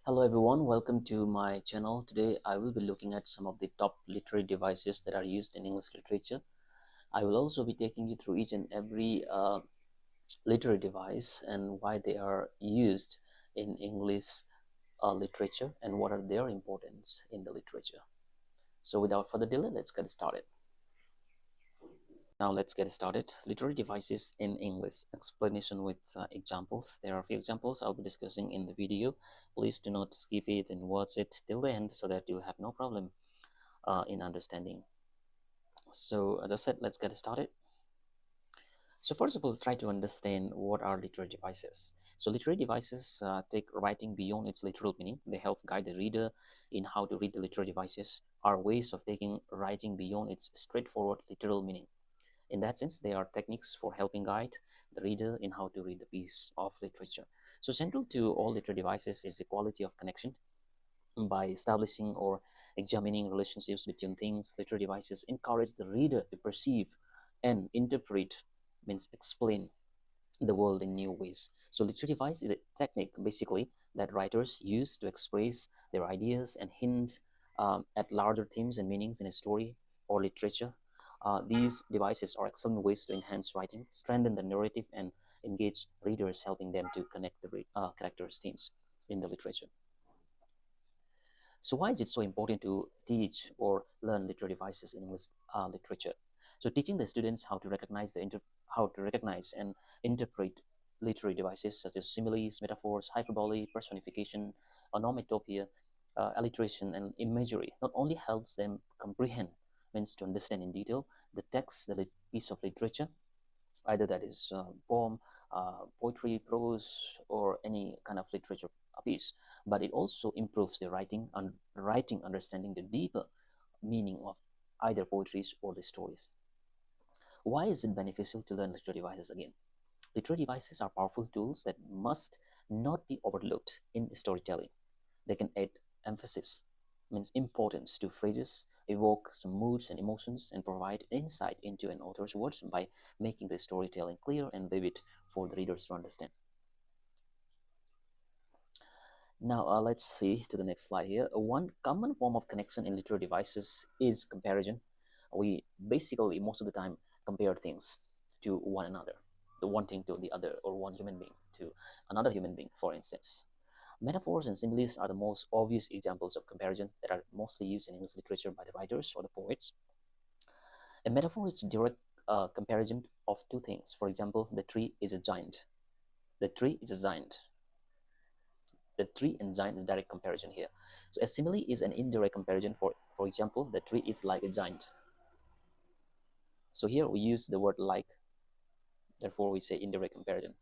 Hello everyone, welcome to my channel. Today I will be looking at some of the top literary devices that are used in English literature. I will also be taking you through each and every literary device and why they are used in English literature and what are their importance in the literature. So without further delay, let's get started. Now let's get started. Literary devices in English. Explanation with examples. There are a few examples I'll be discussing in the video. Please do not skip it and watch it till the end so that you'll have no problem in understanding. So as I said, let's get started. So first of all, try to understand what are literary devices. So literary devices take writing beyond its literal meaning. They help guide the reader in how to read the literary devices, are ways of taking writing beyond its straightforward literal meaning. In that sense, they are techniques for helping guide the reader in how to read the piece of literature. So central to all literary devices is the quality of connection. By establishing or examining relationships between things, literary devices encourage the reader to perceive and interpret, means explain the world in new ways. So literary device is a technique basically that writers use to express their ideas and hint at larger themes and meanings in a story or literature. These devices are excellent ways to enhance writing, strengthen the narrative, and engage readers, helping them to connect the characters' themes in the literature. So why is it so important to teach or learn literary devices in English literature? So teaching the students how to recognize and interpret literary devices such as similes, metaphors, hyperbole, personification, onomatopoeia, alliteration, and imagery not only helps them comprehend, means to understand in detail the text, the piece of literature, either that is poem, poetry, prose, or any kind of literature piece, but it also improves the writing understanding the deeper meaning of either poetries or the stories. Why is it beneficial to learn literary devices again? Literary devices are powerful tools that must not be overlooked in storytelling. They can add emphasis, means importance to phrases, evoke some moods and emotions, and provide insight into an author's words by making the storytelling clear and vivid for the readers to understand. Now, let's see to the next slide here. One common form of connection in literary devices is comparison. We basically, most of the time, compare things to one another, the one thing to the other, or one human being to another human being, for instance. Metaphors and similes are the most obvious examples of comparison that are mostly used in English literature by the writers or the poets. A metaphor is a direct comparison of two things. For example, the tree is a giant. The tree is a giant. The tree and giant is direct comparison here. So a simile is an indirect comparison. For example, the tree is like a giant. So here we use the word like, therefore we say indirect comparison.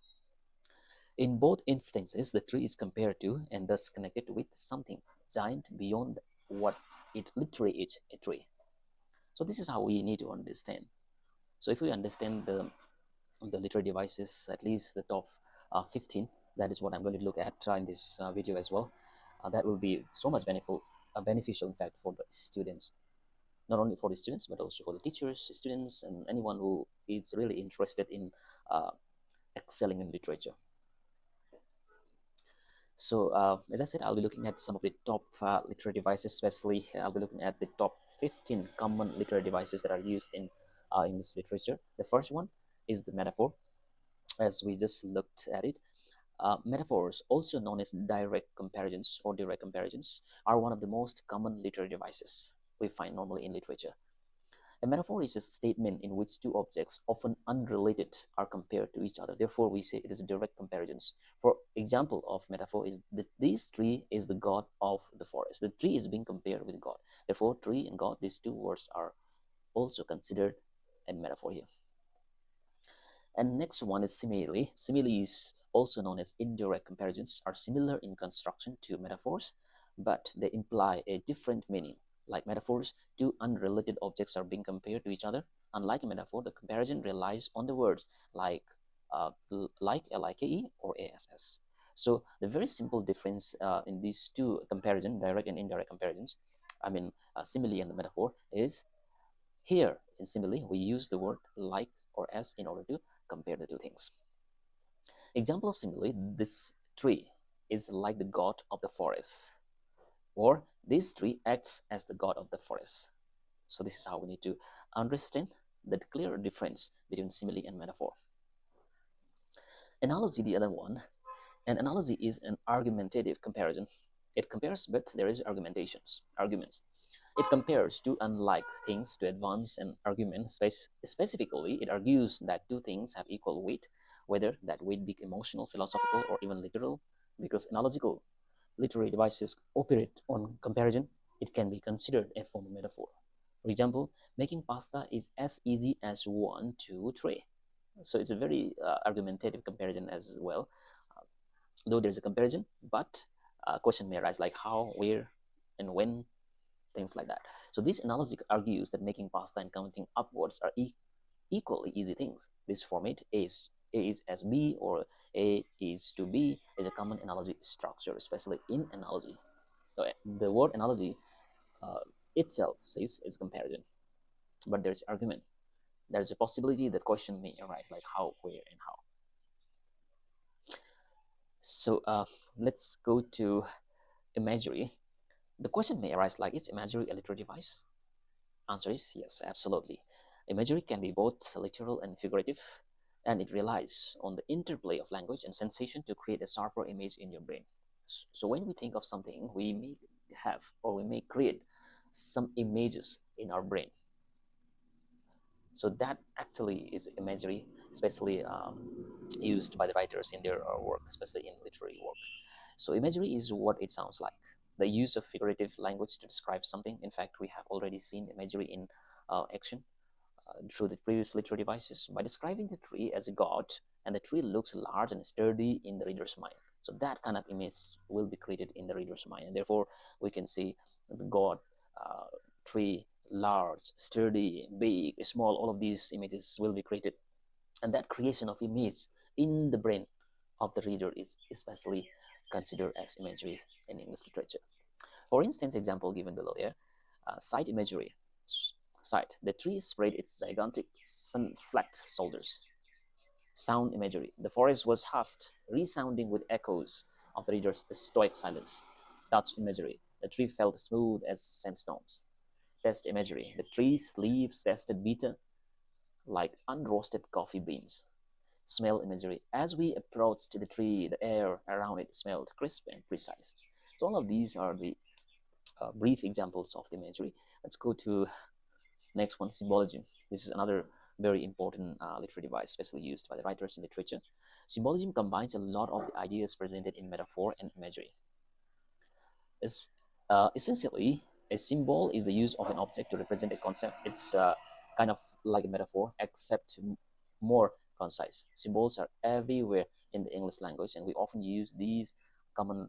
In both instances, the tree is compared to and thus connected with something giant beyond what it literally is, a tree. So this is how we need to understand. So if we understand the literary devices, at least the top 15, that is what I'm going to look at in this video as well. That will be so much beneficial, in fact, for the students. Not only for the students, but also for the teachers, students, and anyone who is really interested in excelling in literature. So as I said, I'll be looking at some of the top literary devices, especially I'll be looking at the top 15 common literary devices that are used in English literature. The first one is the metaphor, as we just looked at it. Metaphors, also known as direct comparisons or direct comparisons, are one of the most common literary devices we find normally in literature. A metaphor is a statement in which two objects, often unrelated, are compared to each other. Therefore, we say it is a direct comparisons. For example of metaphor is that this tree is the god of the forest. The tree is being compared with God. Therefore, tree and God, these two words are also considered a metaphor here. And next one is simile. Similes, also known as indirect comparisons, are similar in construction to metaphors, but they imply a different meaning. Like metaphors, two unrelated objects are being compared to each other. Unlike a metaphor, the comparison relies on the words like L-I-K-E, or ASS. So the very simple difference in these two comparison, direct and indirect comparisons, simile and the metaphor, is here in simile, we use the word like or as in order to compare the two things. Example of simile, this tree is like the god of the forest, or this tree acts as the god of the forest. So this is how we need to understand the clear difference between simile and metaphor. Analogy, the other one. An analogy is an argumentative comparison. It compares, but there is arguments. It compares two unlike things to advance an argument. Specifically, it argues that two things have equal weight, whether that weight be emotional, philosophical, or even literal. Because analogical literary devices operate on comparison, it can be considered a form of metaphor. For example, making pasta is as easy as one, two, three. So it's a very argumentative comparison as well. Though there's a comparison, but a question may arise like how, where, and when, things like that. So this analogy argues that making pasta and counting upwards are equally easy things. This format A is as B or A is to B is a common analogy structure, especially in analogy. The word analogy uh, itself says it's comparison, but there's argument. There's a possibility that question may arise like how, where, and how. So let's go to imagery. The question may arise like, is imagery a literary device? Answer is yes, absolutely. Imagery can be both literal and figurative, and it relies on the interplay of language and sensation to create a sharper image in your brain. So when we think of something, we may have or we may create some images in our brain. So that actually is imagery, especially used by the writers in their work, especially in literary work. So imagery is what it sounds like. The use of figurative language to describe something. In fact, we have already seen imagery in action through the previous literary devices by describing the tree as a god, and the tree looks large and sturdy in the reader's mind. So that kind of image will be created in the reader's mind, and therefore we can see the god, tree, large, sturdy, big, small. All of these images will be created, and that creation of image in the brain of the reader is especially considered as imagery in English literature. For instance, example given below here, sight imagery. Sight, the tree spread its gigantic sun-flecked shoulders. Sound imagery, the forest was hushed, resounding with echoes of the reader's stoic silence. Touch imagery, the tree felt smooth as sandstones. Taste imagery, the tree's leaves tasted bitter like unroasted coffee beans. Smell imagery, as we approached the tree, the air around it smelled crisp and precise. So all of these are the brief examples of the imagery. Let's go to next one, symbolism. This is another very important literary device, especially used by the writers in literature. Symbolism combines a lot of the ideas presented in metaphor and imagery. Essentially, a symbol is the use of an object to represent a concept. It's kind of like a metaphor, except more concise. Symbols are everywhere in the English language, and we often use these common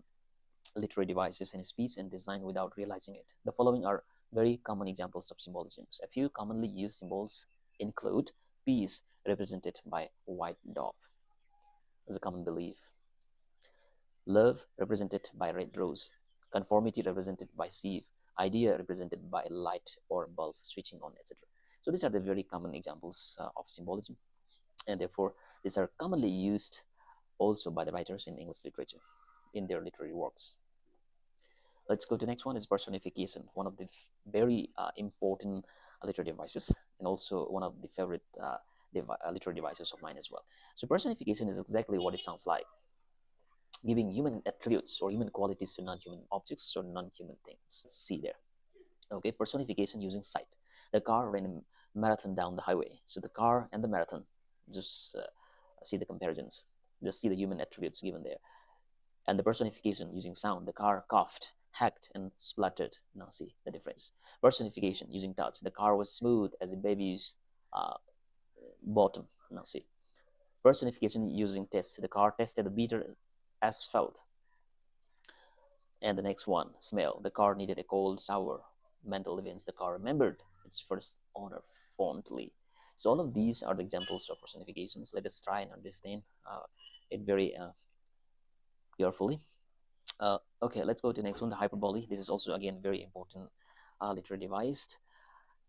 literary devices in speech and design without realizing it. The following are very common examples of symbolism. A few commonly used symbols include peace, represented by white dove, as a common belief; love, represented by red rose; conformity, represented by sieve; idea, represented by light or bulb switching on, etc. So these are the very common examples of symbolism, and therefore these are commonly used also by the writers in English literature in their literary works. Let's go to the next one, is personification, one of the very important literary devices, and also one of the favorite literary devices of mine as well. So personification is exactly what it sounds like, giving human attributes or human qualities to non-human objects or non-human things. Let's see there. Okay, personification using sight. The car ran a marathon down the highway. So the car and the marathon, just see the comparisons. Just see the human attributes given there. And the personification using sound, the car coughed, hacked, and spluttered. Now see the difference. Personification using touch, the car was smooth as a baby's uh, bottom. Now see. Personification using taste, the car tasted the bitter asphalt. And the next one, smell, the car needed a cold, sour. Mental events, the car remembered its first owner fondly. So all of these are the examples of personifications. Let us try and understand it very carefully. Okay, let's go to the next one, the hyperbole. This is also, again, very important literary device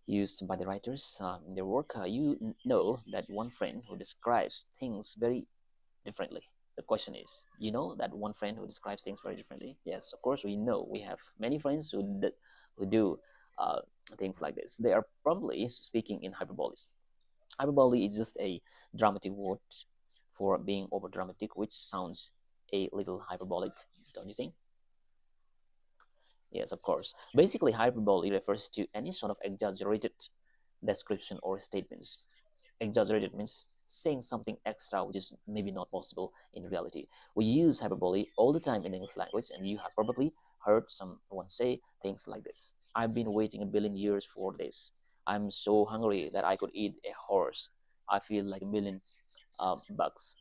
used by the writers in their work. You know that one friend who describes things very differently. The question is, you know that one friend who describes things very differently? Yes, of course, we know. We have many friends who do uh, things like this. They are probably speaking in hyperboles. Hyperbole is just a dramatic word for being over dramatic, which sounds a little hyperbolic, don't you think? Yes, of course. Basically, hyperbole refers to any sort of exaggerated description or statements. Exaggerated means saying something extra which is maybe not possible in reality. We use hyperbole all the time in English language, and you have probably heard someone say things like this: I've been waiting a billion years for this. I'm so hungry that I could eat a horse. I feel like a million bucks.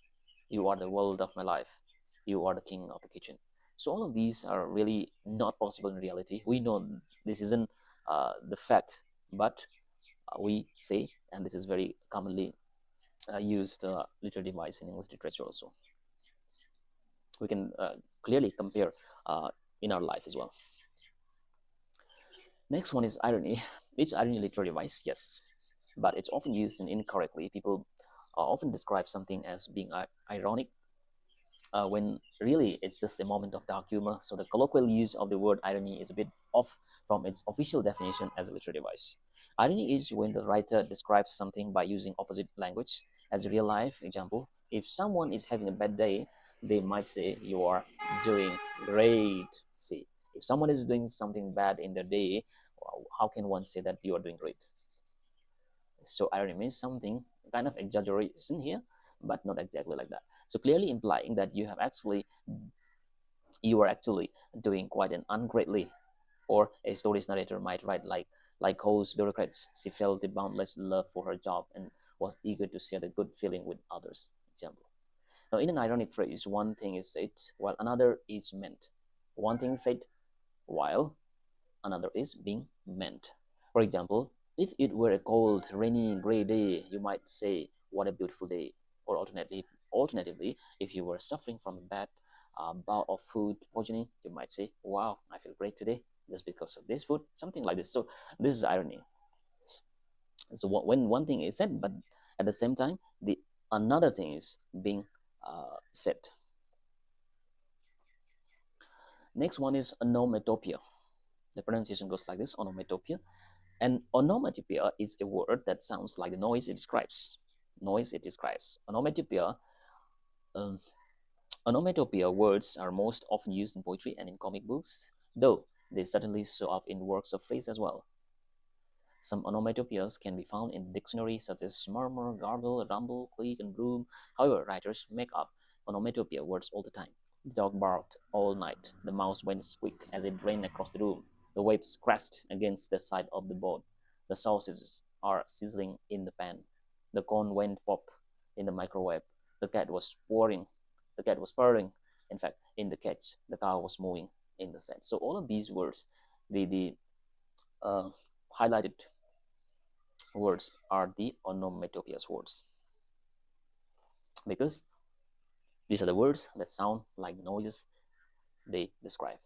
You are the world of my life. You are the king of the kitchen. So all of these are really not possible in reality. We know this isn't the fact, but we say, and this is very commonly used literary device in English literature also. We can clearly compare in our life as well. Next one is irony. It's irony literary device? Yes, but it's often used incorrectly. People often describe something as being ironic when really it's just a moment of dark humor. So the colloquial use of the word irony is a bit off from its official definition as a literary device. Irony is when the writer describes something by using opposite language. As a real life example, if someone is having a bad day, they might say, "You are doing great." See, if someone is doing something bad in their day, how can one say that you are doing great? So irony means something kind of exaggeration here, but not exactly like that. So clearly implying that you are actually doing quite an ungreatly, or a story's narrator might write like Cole's bureaucrats. She felt a boundless love for her job and was eager to share the good feeling with others. Example. Now, in an ironic phrase, one thing is said while another is meant. One thing is said while another is being meant. For example, if it were a cold, rainy, gray day, you might say, "What a beautiful day." Or alternatively, if you were suffering from a bad bout of food poisoning, you might say, "Wow, I feel great today just because of this food." Something like this. So this is irony. So when one thing is said, but at the same time, the another thing is being said. Next one is onomatopoeia. The pronunciation goes like this: onomatopoeia. And onomatopoeia is a word that sounds like the noise it describes. Noise it describes. Um, onomatopoeia words are most often used in poetry and in comic books, though they certainly show up in works of phrase as well. Some onomatopoeias can be found in the dictionary, such as murmur, garble, rumble, click, and broom. However, writers make up onomatopoeia words all the time. The dog barked all night. The mouse went squeak as it ran across the room. The waves crashed against the side of the boat. The sausages are sizzling in the pan. The corn went pop in the microwave. The cat was pouring. The cat was purring. In fact, in the cage, the cow was moving in the sand. So all of these words, the uh, highlighted words are the onomatopoeias words, because these are the words that sound like the noises they describe.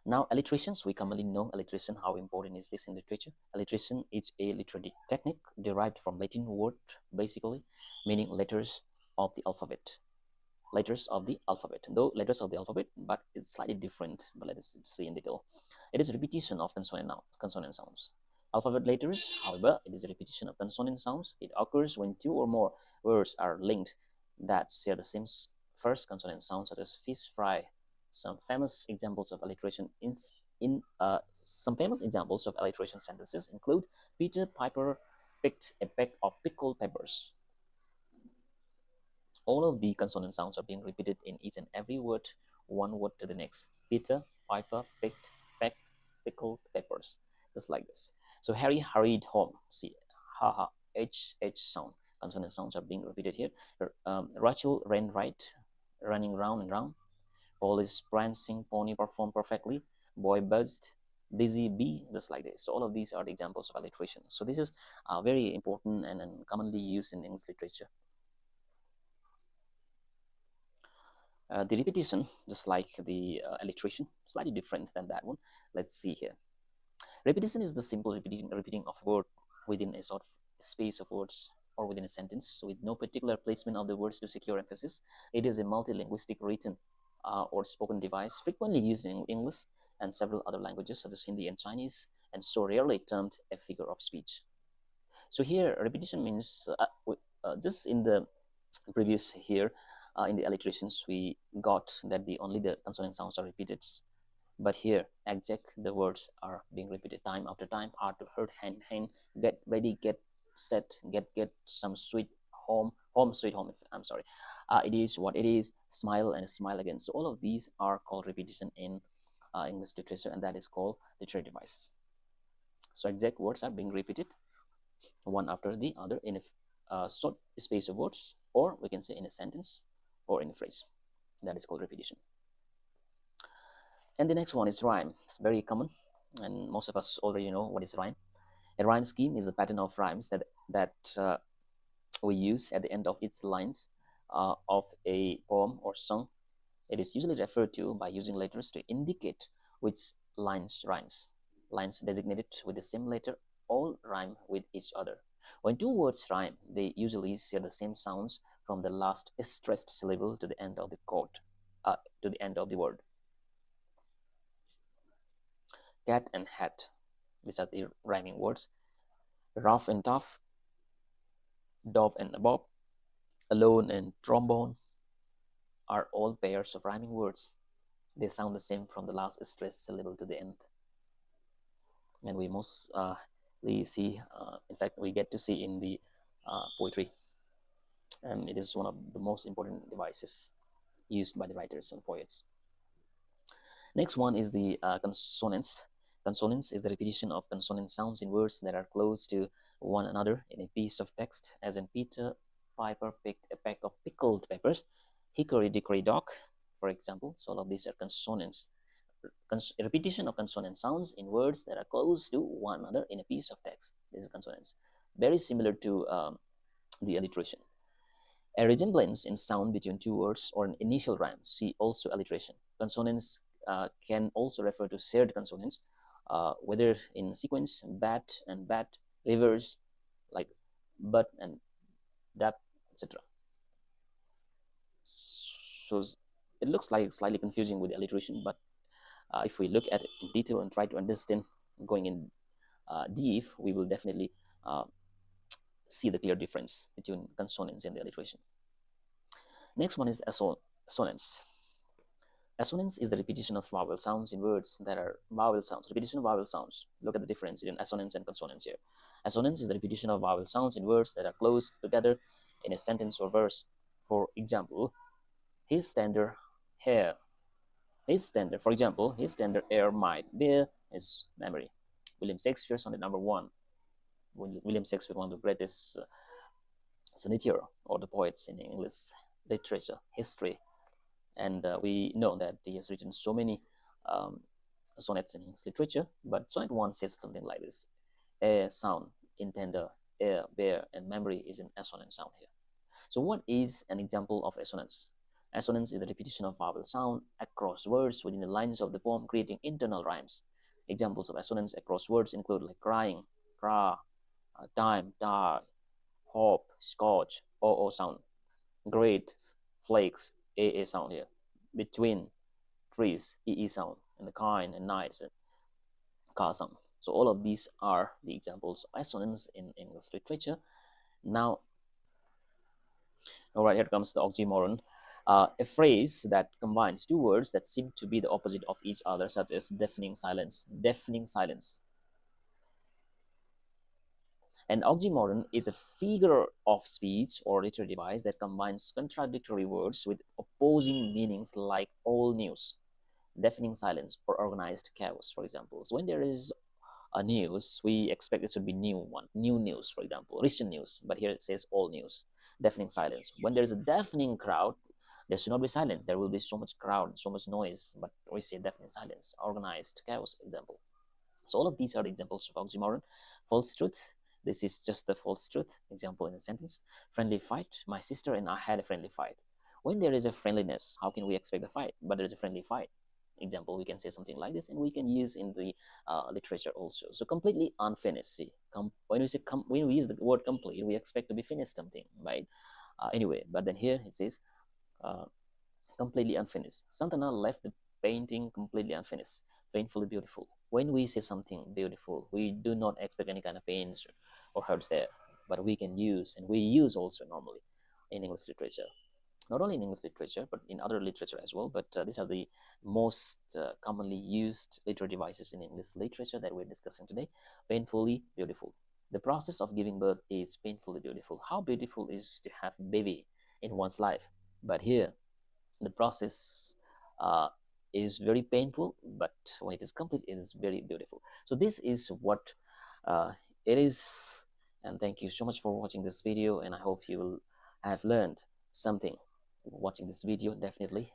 Now, alliterations, we commonly know alliteration. How important is this in literature? Alliteration is a literary technique derived from Latin word, basically meaning letters of the alphabet. Letters of the alphabet, though letters of the alphabet, but it's slightly different. But let us see in detail. It is a repetition of consonant sounds. Alphabet letters, however, it is a repetition of consonant sounds. It occurs when two or more words are linked that share the same first consonant sound, such as fish fry. Some famous examples of alliteration in some famous examples of alliteration sentences include: Peter Piper picked a peck of pickled peppers. All of the consonant sounds are being repeated in each and every word, one word to the next. Peter, Piper, picked, pecked, pickled peppers. Just like this. So Harry hurried home. See, haha, H sound. Consonant sounds are being repeated here. Rachel ran right, running round and round. Paul's prancing pony performed perfectly. Boy buzzed. Busy bee, just like this. So all of these are the examples of alliteration. So this is very important and commonly used in English literature. The repetition, just like the alliteration, slightly different than that one. Let's see here. Repetition is the simple repeating of a word within a sort of space of words. or within a sentence with no particular placement of the words to secure emphasis. It is a multilinguistic written or spoken device frequently used in English and several other languages such as Hindi and Chinese, and so rarely termed a figure of speech. So here, repetition means just in the previous here, in the alliterations, we got that the only the consonant sounds are repeated. But here, exact the words are being repeated time after time. Hard to hurt, hand, get ready, get set, get some sweet home sweet home. I'm sorry, it is what it is. Smile and smile again. So all of these are called repetition in English literature, and that is called literary devices. So exact words are being repeated one after the other in a short space of words, or we can say in a sentence or in a phrase. That is called repetition. And the next one is rhyme. It's very common, and most of us already know what is rhyme. A rhyme scheme is a pattern of rhymes that we use at the end of its lines of a poem or song. It is usually referred to by using letters to indicate which lines rhymes. Lines designated with the same letter all rhyme with each other. When two words rhyme, they usually share the same sounds from the last stressed syllable to the end of the chord, to the end of the word. Cat and hat, these are the rhyming words. Rough and tough, dove and bob, alone and trombone are all pairs of rhyming words. They sound the same from the last stressed syllable to the end. And we mostly see, in fact, we get to see in the poetry. And it is one of the most important devices used by the writers and poets. Next one is the consonants. Consonants is the repetition of consonant sounds in words that are close to one another in a piece of text, as in Peter Piper picked a peck of pickled peppers, hickory dickory dock, for example. So all of these are consonants. Repetition of consonant sounds in words that are close to one another in a piece of text. This is consonants. Very similar to the alliteration. A resemblance in sound between two words or an initial rhyme. See also alliteration. Consonants can also refer to shared consonants, whether in sequence, bat and bat, reverse, like but and dap, etc. So it looks like slightly confusing with alliteration, but if we look at it in detail and try to understand going in deep, we will definitely see the clear difference between consonants and the alliteration. Next one is assonance. Assonance is the repetition of vowel sounds in words that are vowel sounds. Repetition of vowel sounds. Look at the difference between assonance and consonance here. Assonance is the repetition of vowel sounds in words that are close together in a sentence or verse. For example, his tender hair. His tender, for example, his tender air might bear his memory. William Shakespeare, sonnet number 1. William Shakespeare, one of the greatest sonneteer or the poets in English literature history, and we know that he has written so many sonnets in English literature. But sonnet 1 says something like this: air, sound, intender, air, bear, and memory is an assonant sound here. So what is an example of assonance? Assonance is the repetition of vowel sound across words within the lines of the poem, creating internal rhymes. Examples of assonance across words include like crying, cra, time, die, hope, scotch, o sound, great, flakes, a sound here, between, trees, ee sound, and the kind and nights and ka sound. So all of these are the examples of assonance in English literature. Now, all right, here comes the oxymoron. A phrase that combines two words that seem to be the opposite of each other, such as deafening silence. Deafening silence. An oxymoron is a figure of speech or literary device that combines contradictory words with opposing meanings, like all news, deafening silence, or organized chaos, for example. So when there is a news, we expect it should be new news, for example, recent news, but here it says all news, deafening silence. When there is a deafening crowd, there should not be silence. There will be so much crowd, so much noise, but we say deafening silence, organized chaos, example. So all of these are the examples of oxymoron. False truth. This is just the false truth. Example in a sentence. Friendly fight. My sister and I had a friendly fight. When there is a friendliness, how can we expect a fight? But there is a friendly fight. example, we can say something like this, and we can use in the literature also. So completely unfinished. See, when we say when we use the word complete, we expect to be finished something, right? Anyway, but then here it says uh, completely unfinished. Santana left the painting completely unfinished, painfully beautiful. When we say something beautiful, we do not expect any kind of pains or hurts there, but we can use, and we use also normally in English literature. Not only in English literature, but in other literature as well. But these are the most commonly used literary devices in English literature that we're discussing today. Painfully beautiful. The process of giving birth is painfully beautiful. How beautiful is to have a baby in one's life? But here, the process uh, is very painful, but when it is complete, it is very beautiful. So this is what uh, it is. And thank you so much for watching this video, and I hope you will have learned something watching this video. Definitely